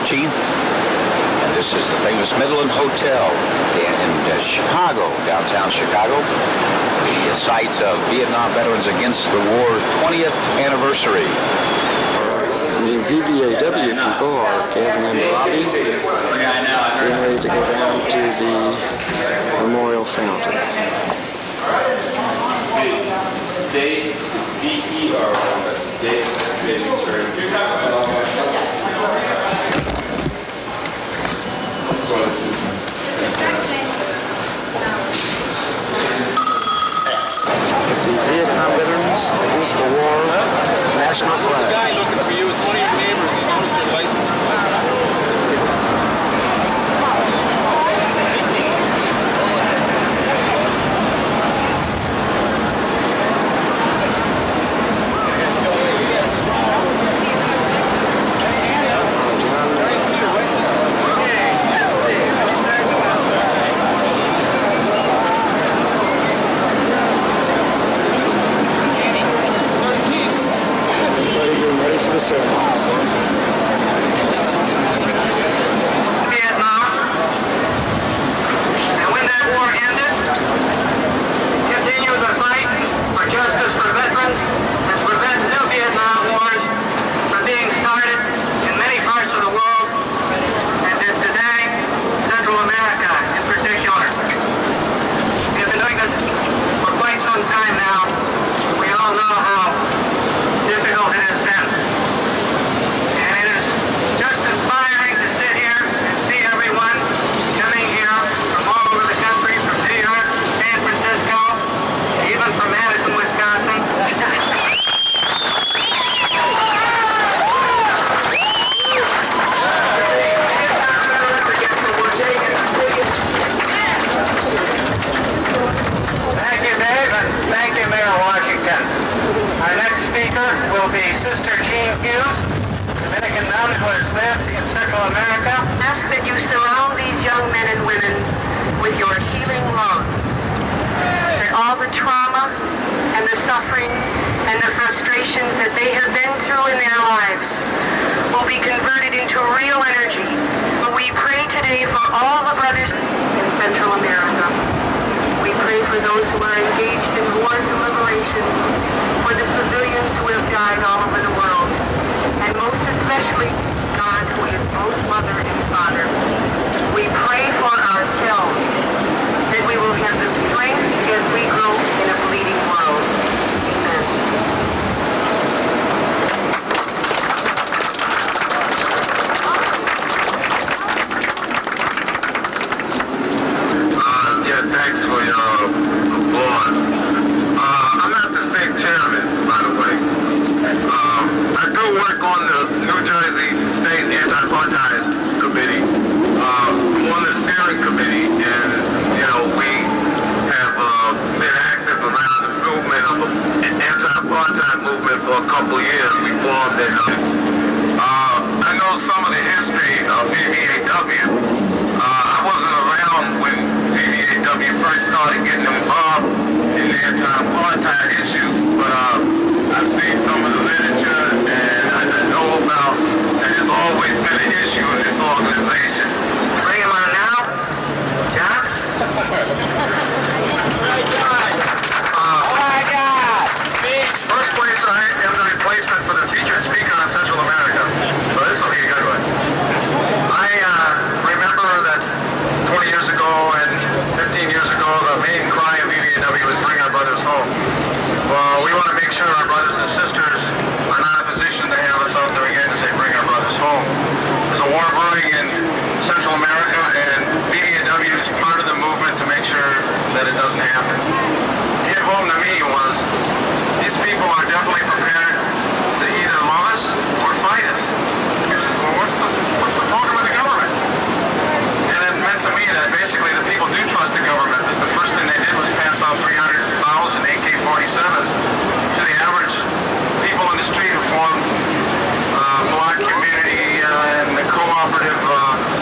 13th. And this is the famous Midland Hotel in Chicago, downtown Chicago. The site of Vietnam Veterans Against the War 20th anniversary. The VVAW people are gathering in the lobby, getting ready to go down to the memorial fountain. State is VER, state military. The Vietnam Veterans Against the War national flag. The guy looking for you is one of your neighbors. He knows your license plate.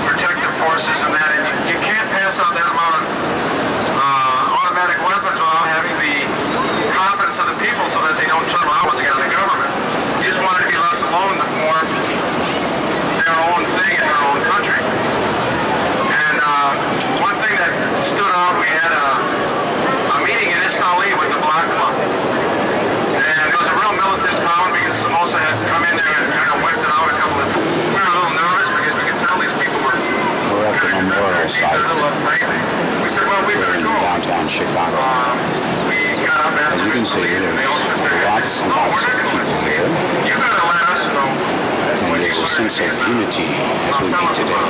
Protective forces and that, and you can't pass out that amount of automatic weapons unity as we meet today.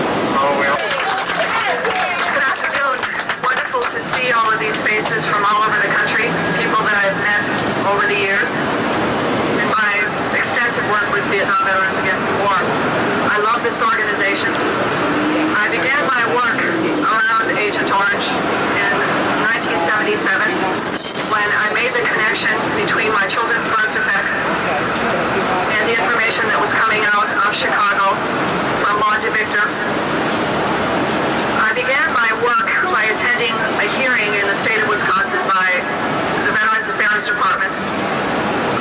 Good afternoon. It's wonderful to see all of these faces from all over the country, people that I've met over the years in my extensive work with Vietnam Veterans Against the War. I love this organization. I began my work around Agent Orange in 1977 when I made the connection between my children's birth defects and the information that was coming out of Chicago from Monte Victor. I began my work by attending a hearing in the state of Wisconsin by the Veterans Affairs Department.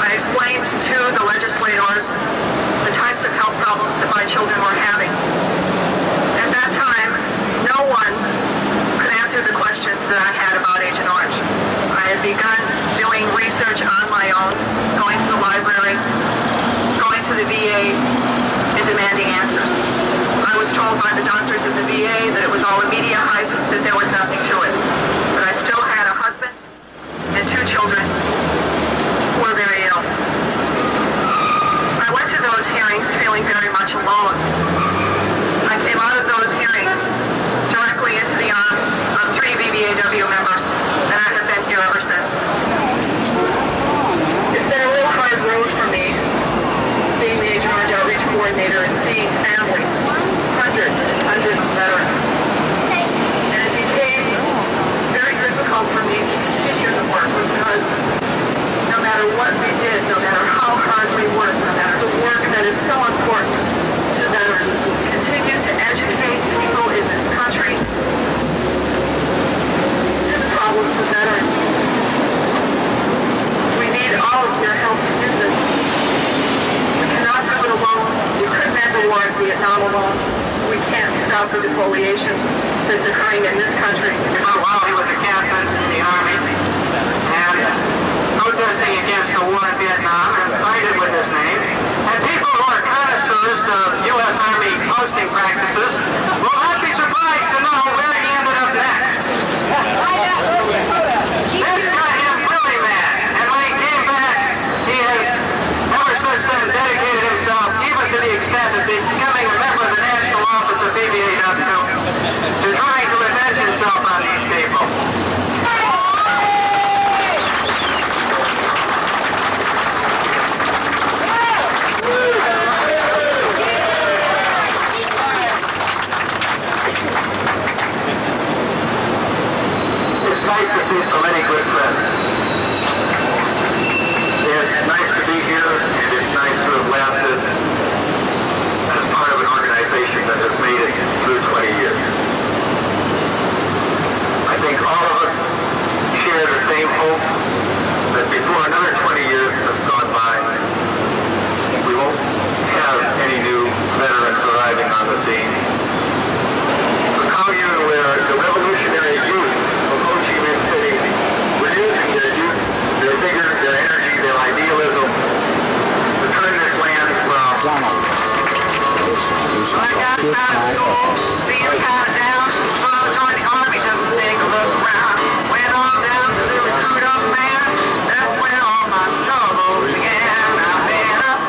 I explained to the legislators the types of health problems that my children were having. At that time, no one could answer the questions that I had about Agent Orange. I had begun doing research on my own, going to the library, going to the VA, and demanding answers. I was told by the doctors at the VA that it was all a media hype, that there was nothing to it. But I still had a husband and 2 children who were very ill. I went to those hearings feeling very much alone. I came out of those hearings directly into the arms of 3 VVAW members, and I have been here ever since. It's been a real hard road for me, being the Agent Orange Outreach Coordinator and seeing families, hundreds and hundreds of veterans. And it became very difficult for me to continue the work because no matter what we did, no matter how hard we worked, no matter the work that is so important to veterans, continue to educate people in this country to the problems of veterans. We need all of your help to do this. We cannot do it alone. We couldn't end the war in Vietnam alone. We can't stop the defoliation that's occurring in this country. While he was a captain in the Army and protesting against the war in Vietnam and cited with his name, and people who are connoisseurs of U.S. Army posting practices will not be surprised to know where he ended up next. This got him really mad, and when he came back, he has ever since then dedicated himself, even to the extent of becoming a member of the National Office of VVAW, to trying to avenge himself on these people. It's nice to see so many good friends. It's nice to be here, and it's nice to have lasted as part of an organization that has made it through 20 years. I think all of us share the same hope that before another 20 years have gone by, we won't have any new veterans arriving on the scene. The commune where the revolutionary youth of Ho Chi Minh City were using their youth, their vigor, their energy, their idealism to turn this land from I got out of school, feeling kind of down, so I joined the Army just to take a look around. Went on down to the recruit up man, that's where all my troubles began. I've been up,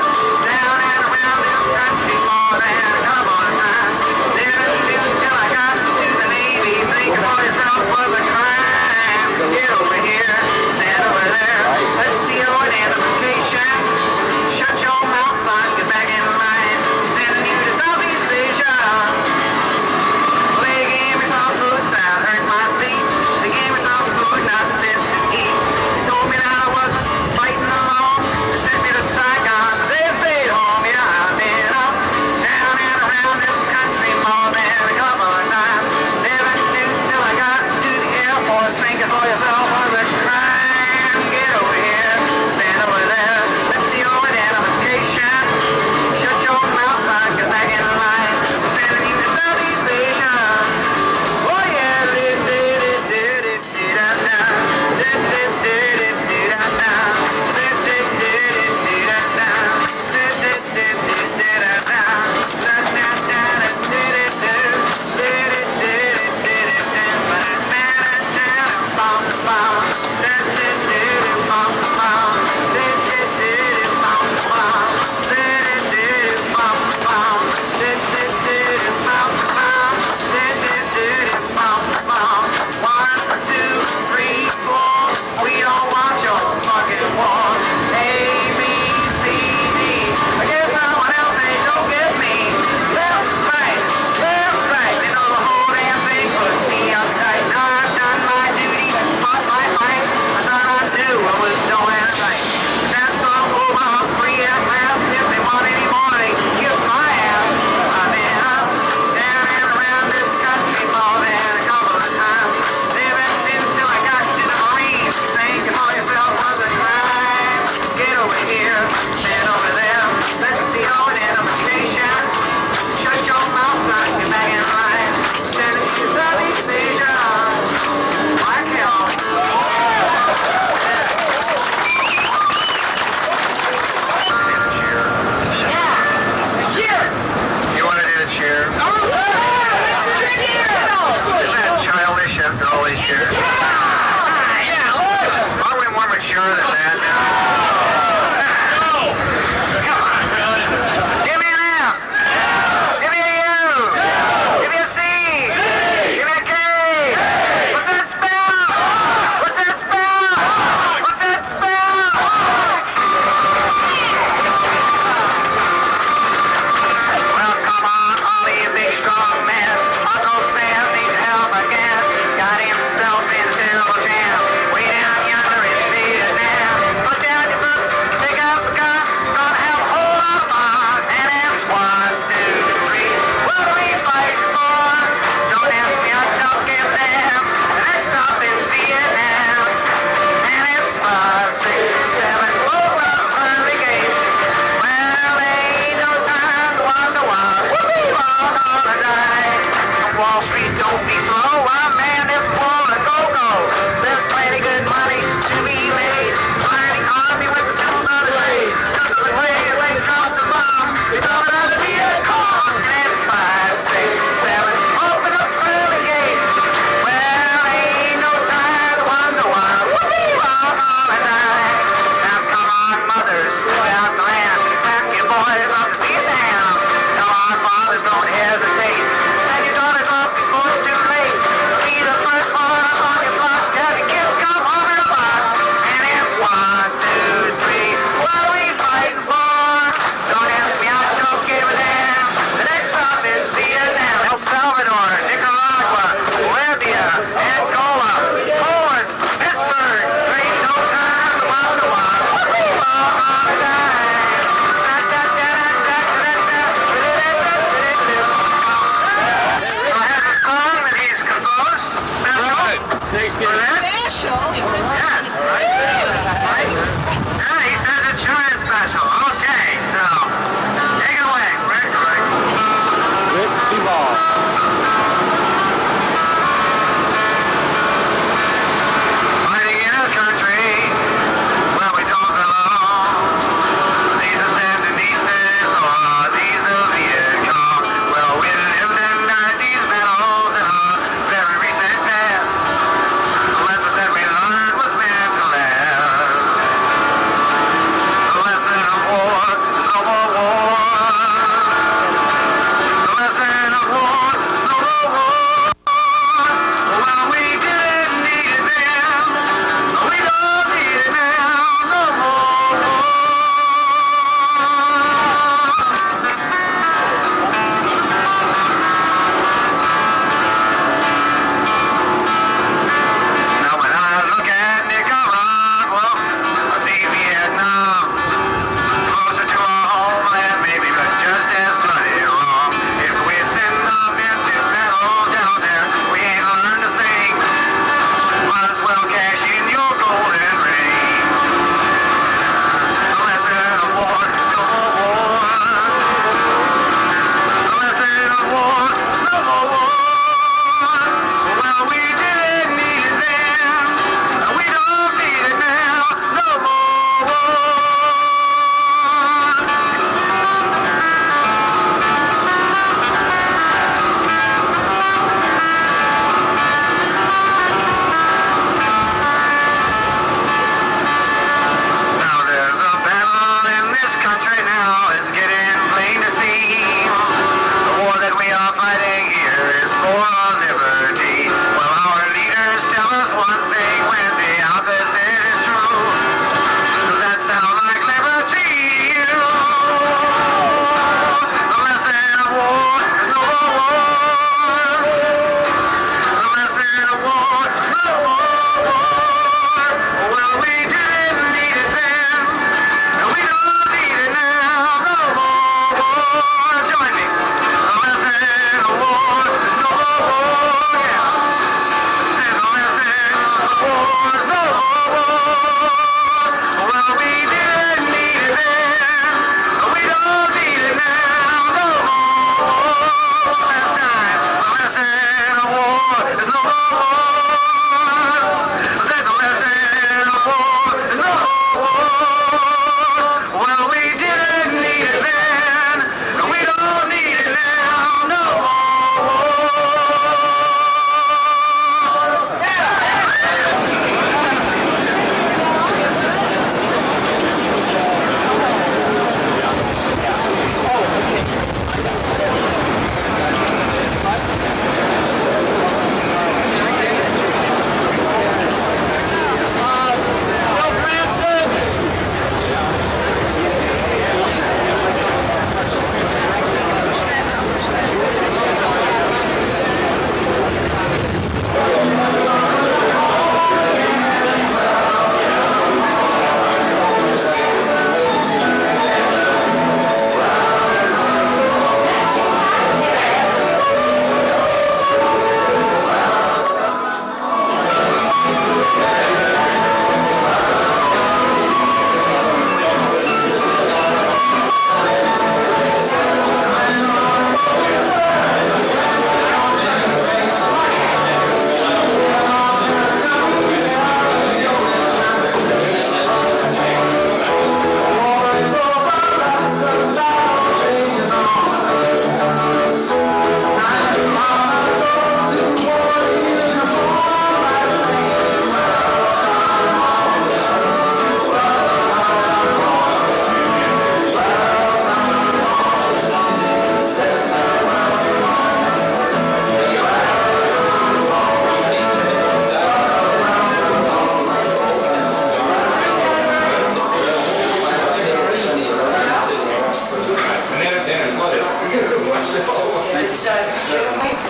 down and around this country more than a couple of times. Never knew till I got to the Navy, thinking for yourself was a crime. Get over here, stand over there, let's see your identification. Shut your mouth, son, get back in line. Sending you to Southeast Asia.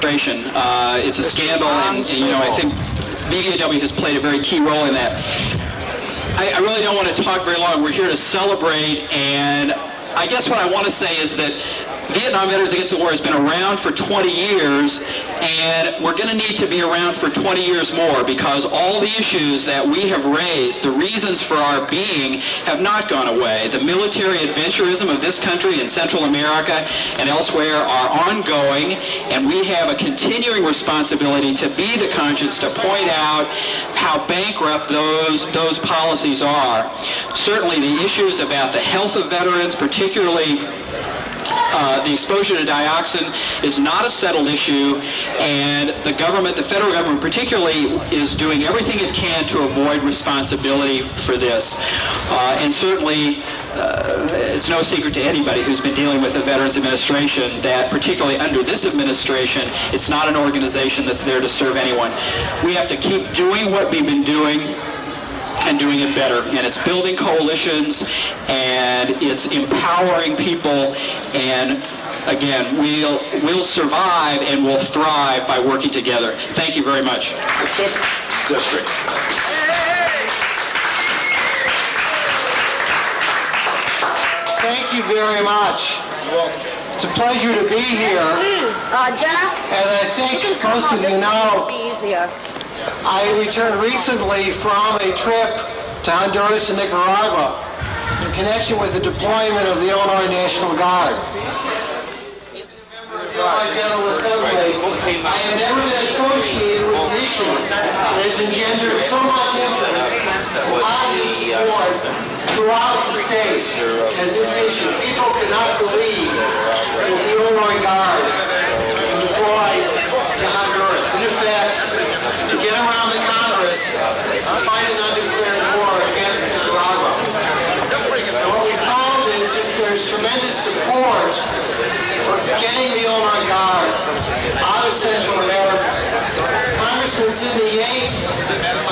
administration. It's a scandal, and you know, I think VVAW has played a very key role in that. I really don't want to talk very long. We're here to celebrate, and I guess what I want to say is that Vietnam Veterans Against the War has been around for 20 years, and we're going to need to be around for 20 years more, because all the issues that we have raised, the reasons for our being, have not gone away. The military adventurism of this country in Central America and elsewhere are ongoing, and we have a continuing responsibility to be the conscience to point out how bankrupt those policies are. Certainly the issues about the health of veterans, particularly the exposure to dioxin, is not a settled issue, and the government, the federal government particularly, is doing everything it can to avoid responsibility for this. And certainly, it's no secret to anybody who's been dealing with the Veterans Administration that, particularly under this administration, it's not an organization that's there to serve anyone. We have to keep doing what we've been doing and doing it better. And it's building coalitions, and it's empowering people, and again, we'll survive and we'll thrive by working together. Thank you very much. The 5th District. Thank you very much. It's a pleasure to be here. As I think most of you know, I returned recently from a trip to Honduras and Nicaragua in connection with the deployment of the Illinois National Guard. The Illinois General Assembly, I have never been associated with an issue that has engendered so much interest, positive support throughout the state as this issue. People cannot believe that the Illinois Guard was deployed to Honduras. And in fact, to get around the Congress, fight an undeclared war against Nicaragua. And what we found is that there's tremendous support for getting the Illinois Guard out of Central America. Congressman Sidney Yates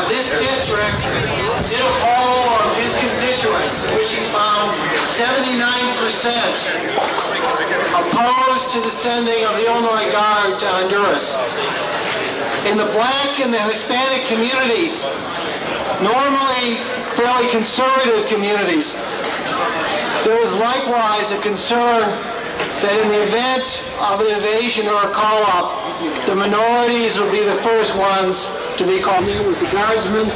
of this district did a poll of his constituents in which he found 79% opposed to the sending of the Illinois Guard to Honduras. In the black and the Hispanic communities, normally fairly conservative communities, there is likewise a concern that in the event of an invasion or a call-up, the minorities will be the first ones to be called. We met with the Guardsmen,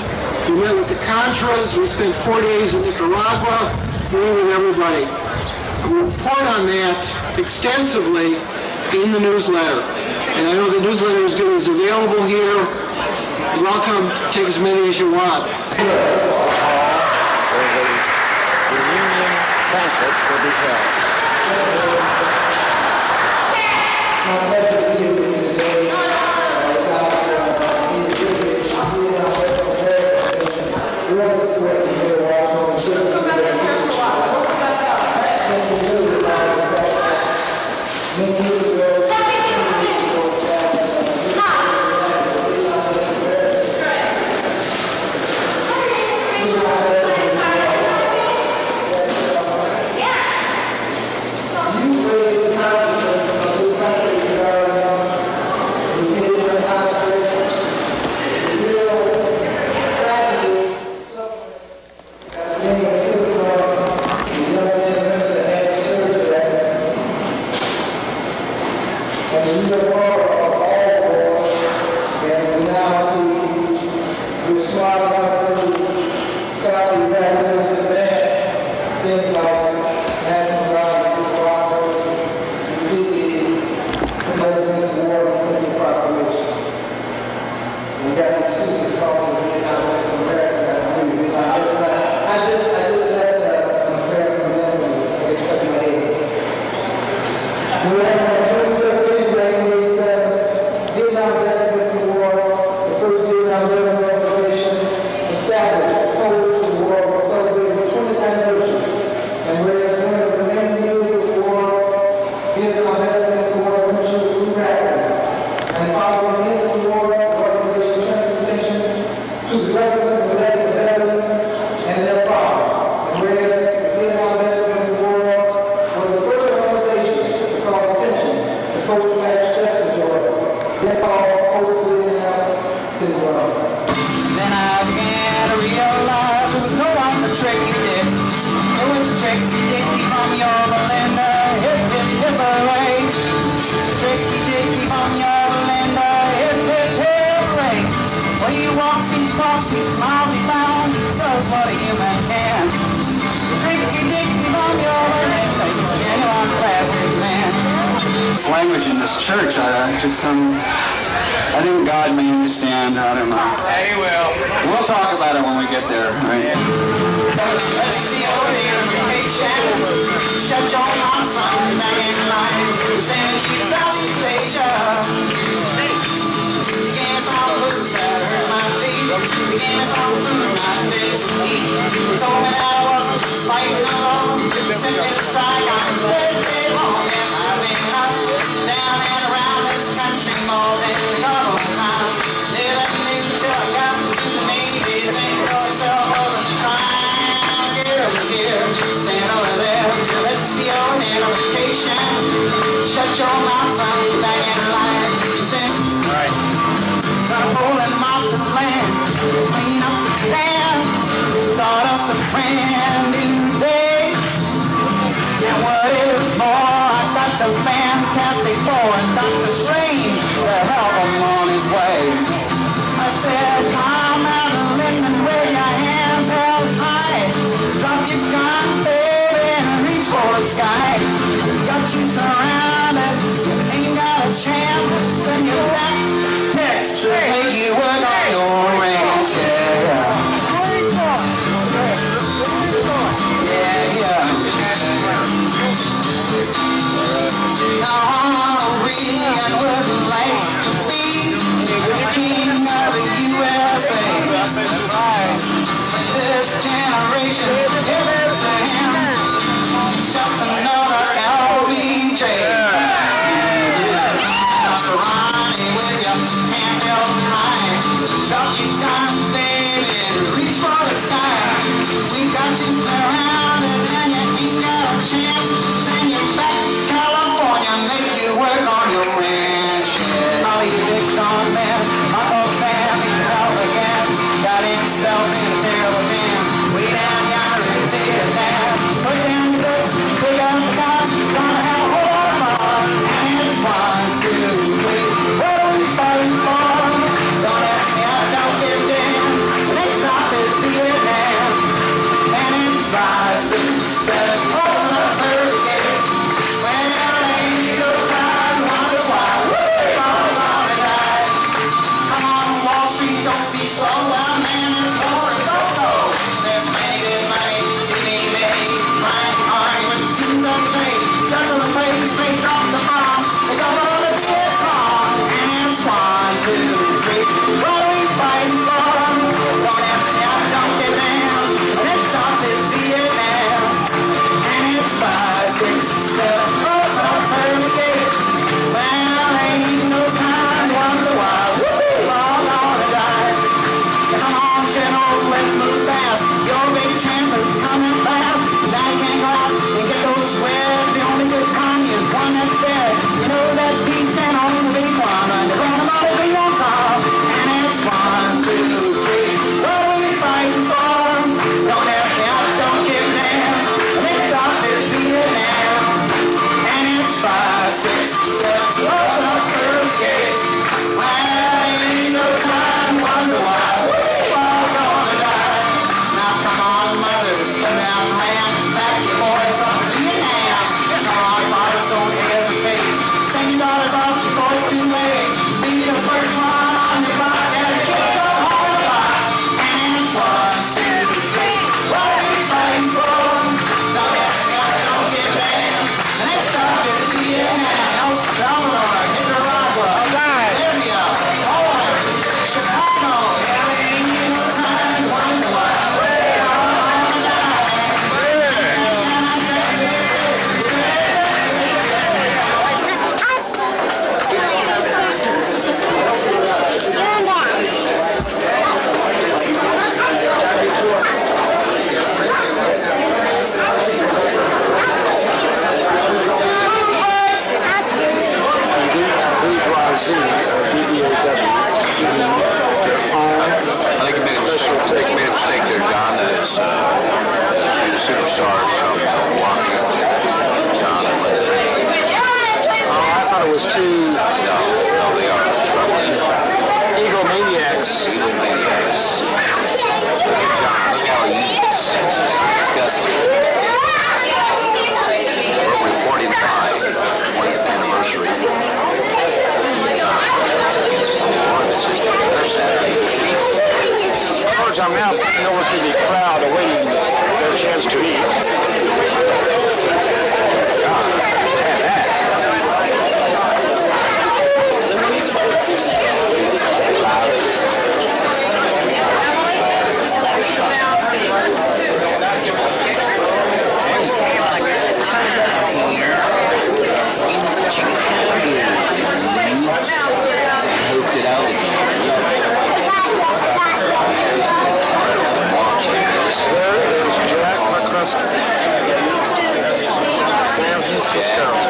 we met with the Contras, we spent 4 days in Nicaragua, meeting with everybody. We report on that extensively in the newsletter. And I know the newsletter is available here. Welcome, take as many as you want. The reunion banquet will be held. You raise the confidence of this country They call overblown syndrome. Then I began to realize there was no one but Tricky Dick. It was Tricky Dicky from your Belinda, hip hip hip hooray. Tricky Dicky from your Belinda, hip hip hip hooray. Well, he walks, he talks, he smiles, he bounds, he does what a human can. Tricky Dicky from your Belinda, he's a genuine plastic man. Language in this church, I think God may understand. I don't know. Hey, well. We'll talk about it when we get there, right? Shut your mouth, son, man, line. Send you Southeast Asia. Yes, I'm loose, I hurt my feet. Yes, I'm through my days to eat. You told me that I wasn't fighting alone. Sent me to Saigon, I'm stay home. Yes, I've been up, down and around this country more than a couple of times. They left me till I got to the Navy. The thing for itself was a crime. Get over here, stand over there. Let's see your identification. Shut your mouth, son, back in line. hung out over to the crowd awaiting their chance to eat.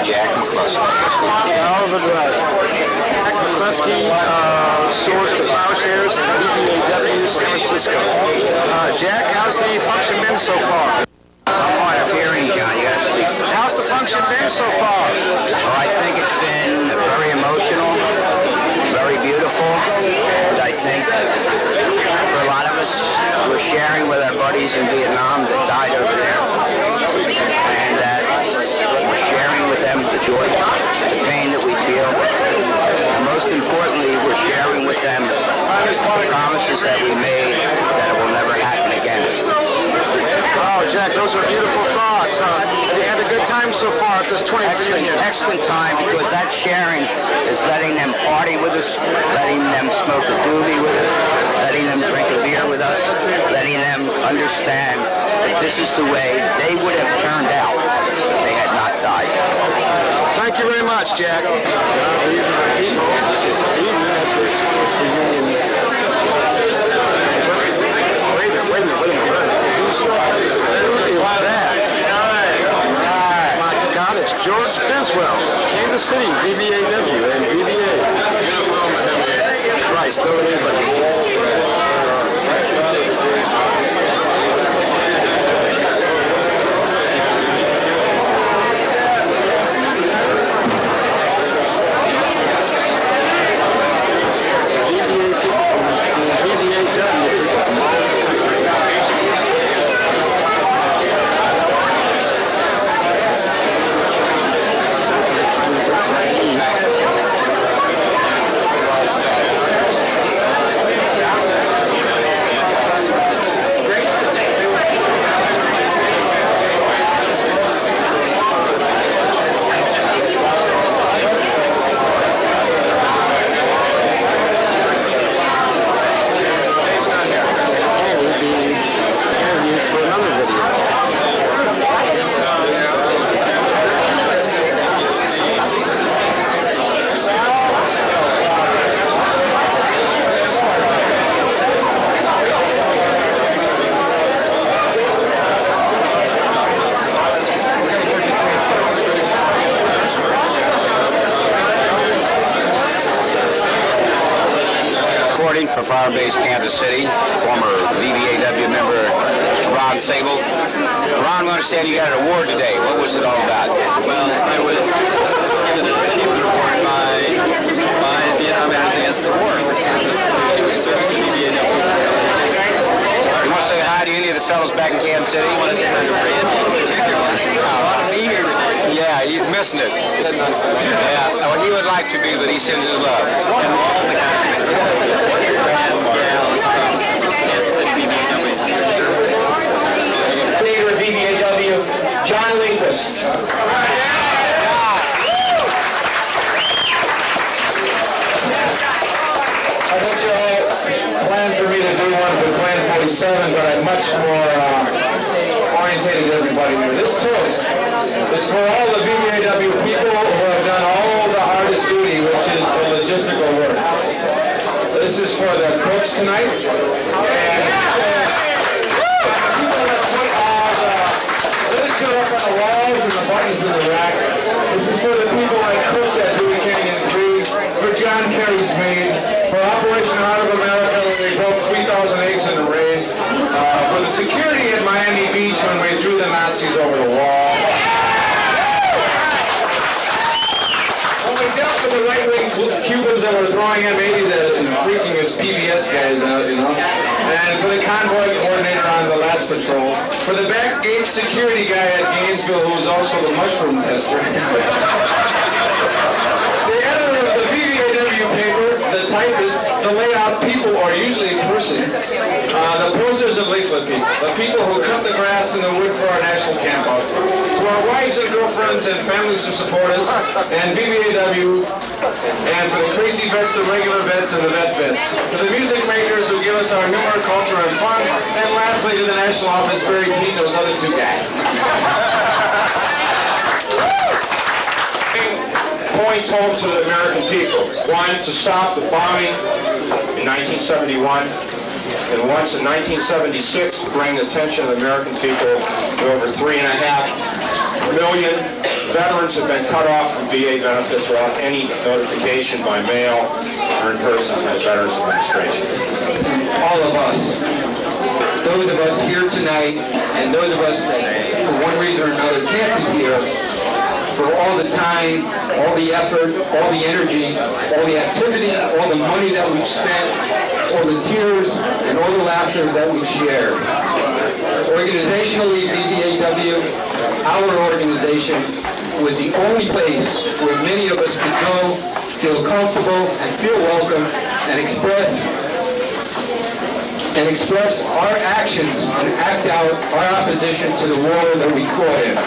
Jack McCluskey. Oliver Drive. Jack McCluskey, Swords to Plowshares, and VVAW, San Francisco. Jack, how's the function been so far? I'm hard of hearing, John. You gotta speak. How's the function been so far? Well, I think it's been very emotional, very beautiful, and I think for a lot of us, we're sharing with our buddies in Vietnam that died over there, and that we're sharing with them the joy, the pain that we feel, and most importantly, we're sharing with them the promises that we made that it will never happen again. Oh, Jack, those are beautiful thoughts. You had a good time so far at this 20th reunion. Excellent time, because that sharing is letting them party with us, letting them smoke a doobie with us, letting them drink a beer with us, letting them understand that this is the way they would have turned out if they had not died. Thank you very much, Jack. These are the people eating at this 20th reunion. Wait a minute. Who is that? My God, it's George Biswell, Kansas City, VVAW and VVA. Christ, don't anybody. For Fire Base Kansas City, former VVAW member Ron Sable. Ron, I understand you got an award today. What was it all about? Well, I was given an achievement award by Vietnam Veterans Against the War. You want to say hi to any of the fellows back in Kansas City? I want to say hi to Randy in particular. I want to be here today. Yeah, he's missing it. Yeah, well, he would like to be, but he sends his love. And all the guys Leader of VVAW, John Lindquist. I think you all planned for me to do one for Plan 47, but I'm much more orientated to everybody here. This toast is for all the VVAW people who have done all the hardest duty, which is the logistical work. This is for the cooks tonight. Up on the walls and the buttons in the rack. This is for the people that cook that Dewey Canyon tree, for John Kerry's maid, for Operation Heart of America when they broke 3,000 eggs in the rain, for the security at Miami Beach when we threw the Nazis over the wall. When we dealt with the right-wing Cubans that were throwing M80s and freaking us PBS guys out, you know. And for the convoy coordinator on the last patrol. For the back gate security guy at Gainesville, who was also the mushroom tester. The editor of the VVAW paper, the typist, the layout, people are usually in person. The posters and leaflet people, the people who cut the grass and the wood for our national campouts, to our wives and girlfriends and families who support us, and VVAW, and for the crazy vets, the regular vets, and the vet vets, to the music makers who give us our humor, culture, and fun, and lastly to the national office, Barry Pete, and those other two guys. Points home to the American people. One, to stop the bombing in 1971, and once in 1976 to bring the attention of the American people to over 3.5 million veterans have been cut off from VA benefits without any notification by mail or in person from the Veterans Administration. All of us, those of us here tonight, and those of us that for one reason or another can't be here, for all the time, all the effort, all the energy, all the activity, all the money that we've spent, all the tears, and all the laughter that we've shared. Organizationally, VVAW, our organization, was the only place where many of us could go, feel comfortable, and feel welcome, and express our actions and act out our opposition to the war that we fought in.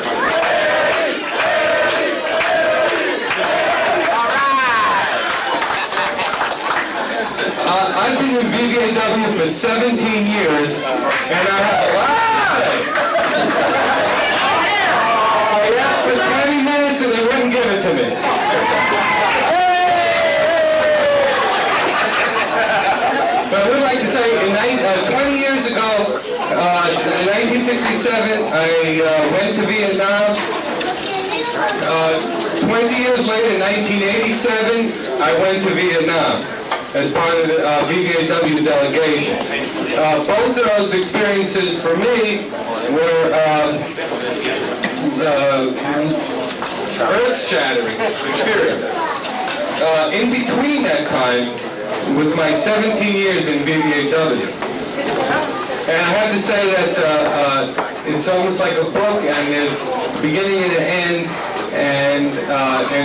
I've been in VVAW for 17 years, and I asked for 20 minutes and they wouldn't give it to me. But I would like to say, 20 years ago, in 1967, I went to Vietnam. 20 years later, in 1987, I went to Vietnam as part of the VVAW delegation. Both of those experiences for me were earth-shattering experience. In between that time was my 17 years in VVAW. And I have to say that it's almost like a book, and there's a beginning and an end, and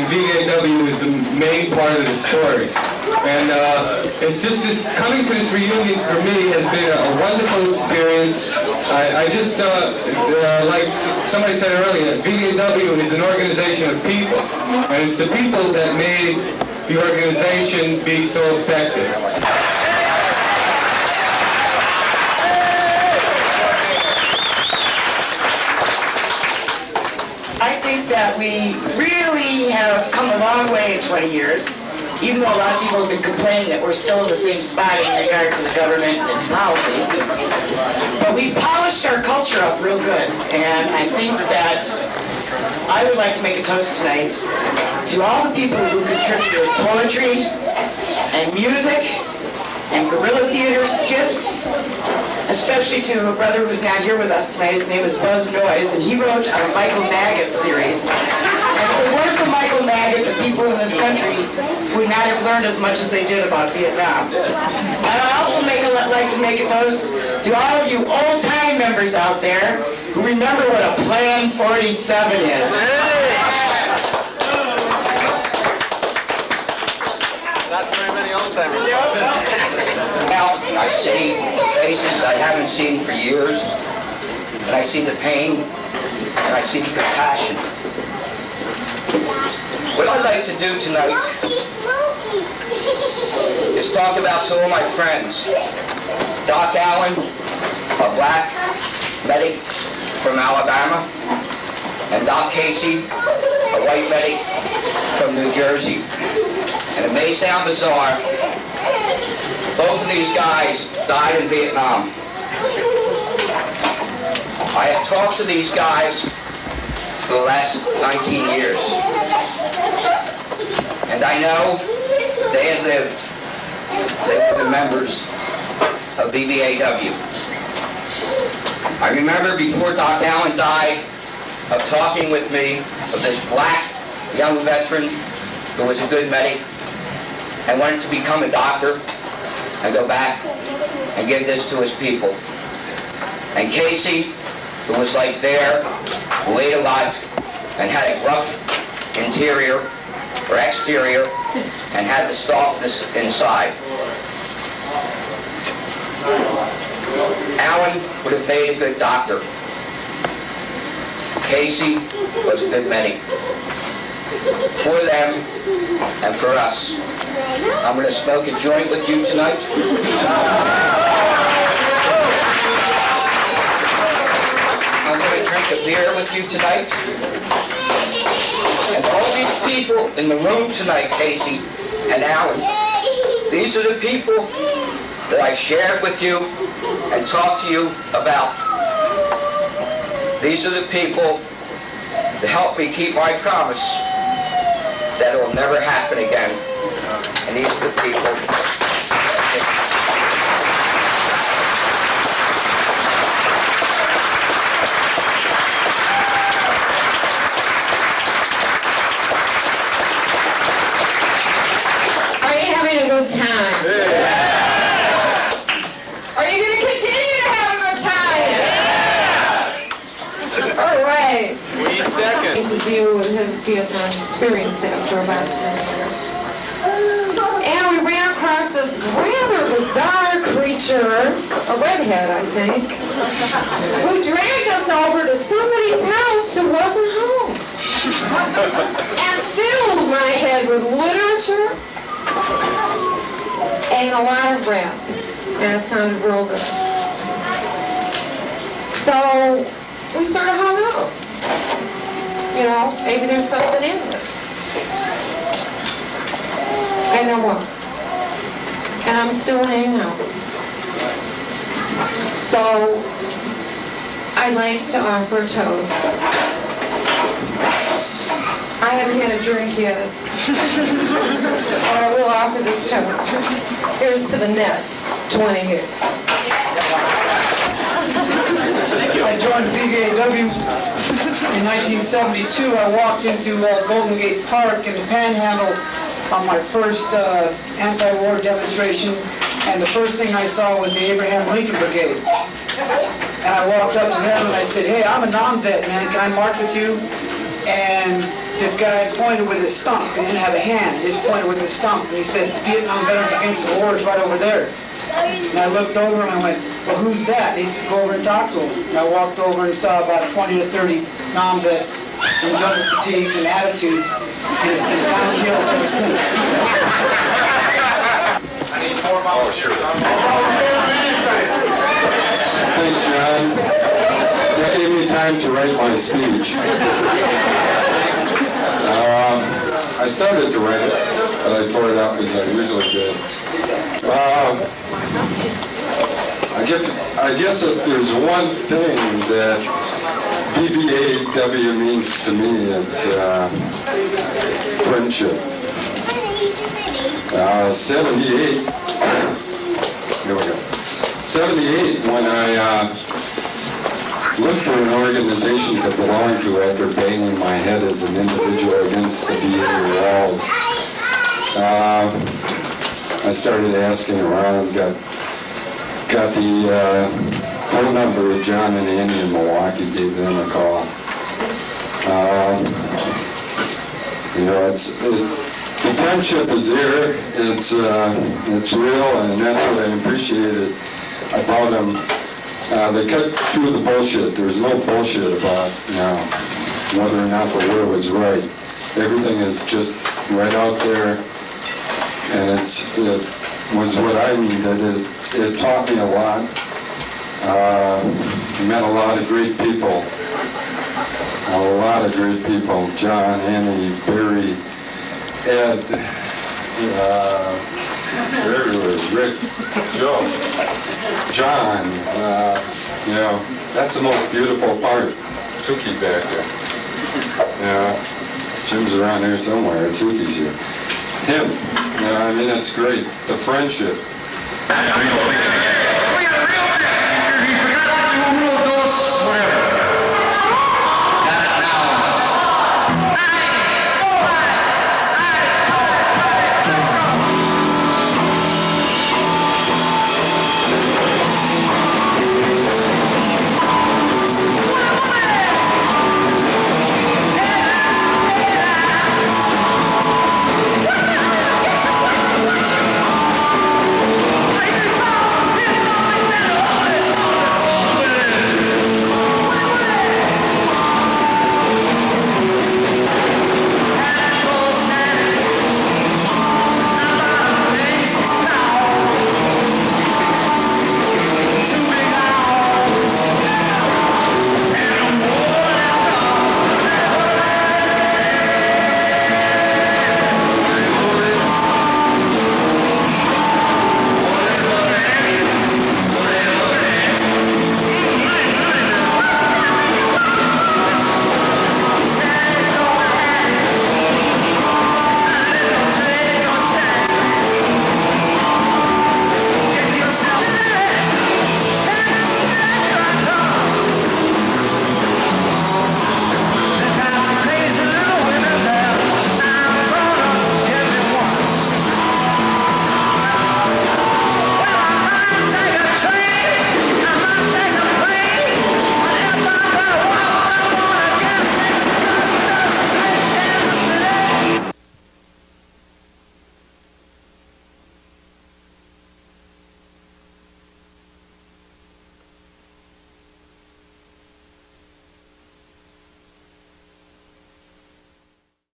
VVAW is the main part of the story. And it's just coming to this reunion for me has been a wonderful experience. I just, like somebody said earlier, VVAW is an organization of people, and it's the people that made the organization be so effective. I think that we really have come a long way in 20 years, even though a lot of people have been complaining that we're still in the same spot in regard to the government and its policies. But we've polished our culture up real good, and I think that I would like to make a toast tonight to all the people who contributed poetry and music and guerrilla theater skits, especially to a brother who's not here with us tonight. His name is Buzz Noyes, and he wrote a Michael Maggot series. And if it weren't for Michael Maggot, the people in this country would not have learned as much as they did about Vietnam. And I also like to make a toast to all of you old-time members out there who remember what a Plan 47 is. Not very many old-timers. Now, I see faces I haven't seen for years, and I see the pain, and I see the compassion. What I'd like to do tonight is talk about two of my friends. Doc Allen, a black medic from Alabama, and Doc Casey, a white medic from New Jersey. And it may sound bizarre, both of these guys died in Vietnam. I have talked to these guys for the last 19 years. And I know they had lived. They were the members of VVAW. I remember before Doc Allen died of talking with me of this black young veteran who was a good medic and wanted to become a doctor and go back and give this to his people. And Casey, who was like there, who ate a lot and had a rough interior or exterior and had the softness inside. Alan would have made a good doctor. Casey was a good medic. For them and for us, I'm going to smoke a joint with you tonight. I'm going to drink a beer with you tonight. And all these people in the room tonight, Casey and Alan, these are the people that I shared with you and talked to you about. These are the people that helped me keep my promise that it will never happen again. And these are the people. Are you having a good time? Yeah. Are you going to continue to have a good time? Yeah. All right. We need seconds. To deal with his Vietnam experience after about 10 years. And we ran across this rather bizarre creature, a redhead, I think, who dragged us over to somebody's house who wasn't home and filled my head with literature and a lot of rap. And it sounded real good. So we sort of hung out. You know, maybe there's something in this. And there was. And I'm still hanging out. So I'd like to offer a toast. I haven't had a drink yet. But I will offer this toast. Here's to the Nets, 20 years. I joined VVAW in 1972. I walked into Golden Gate Park in the Panhandle on my first anti-war demonstration, and the first thing I saw was the Abraham Lincoln Brigade. And I walked up to them and I said, "Hey, I'm a non-vet, man. Can I march with you?" And this guy pointed with his stump. He didn't have a hand. He just pointed with his stump. And he said, "Vietnam Veterans Against the War is right over there." And I looked over and I went, "Well, who's that?" And he said, "Go over and talk to him." And I walked over and saw about 20 to 30 non-vets in jungle fatigues and attitudes. And it's been downhill ever since. I need 4 bottles. Oh, sure. Thanks, John. That gave me time to write my speech. I started to write it, but I tore it up as I usually do. I guess if there's one thing that VVAW means to me, it's friendship. 78, here we go. 78, when I looked for an organization to belong to after banging my head as an individual against the VA walls. I started asking around, got the phone number of John and Andy in Milwaukee, gave them a call. You know, the friendship is there, it's real, and that's what I appreciated about them. They cut through the bullshit. There's no bullshit about, you know, whether or not the war was right. Everything is just right out there, and it was what I needed. It taught me a lot. Met a lot of great people. A lot of great people. John, Annie, Barry, Ed, everywhere. Rick, Joe, John. You know, that's the most beautiful part. Suki back there. Yeah, Jim's around here somewhere. Suki's here. Him. Yeah, I mean, it's great. The friendship.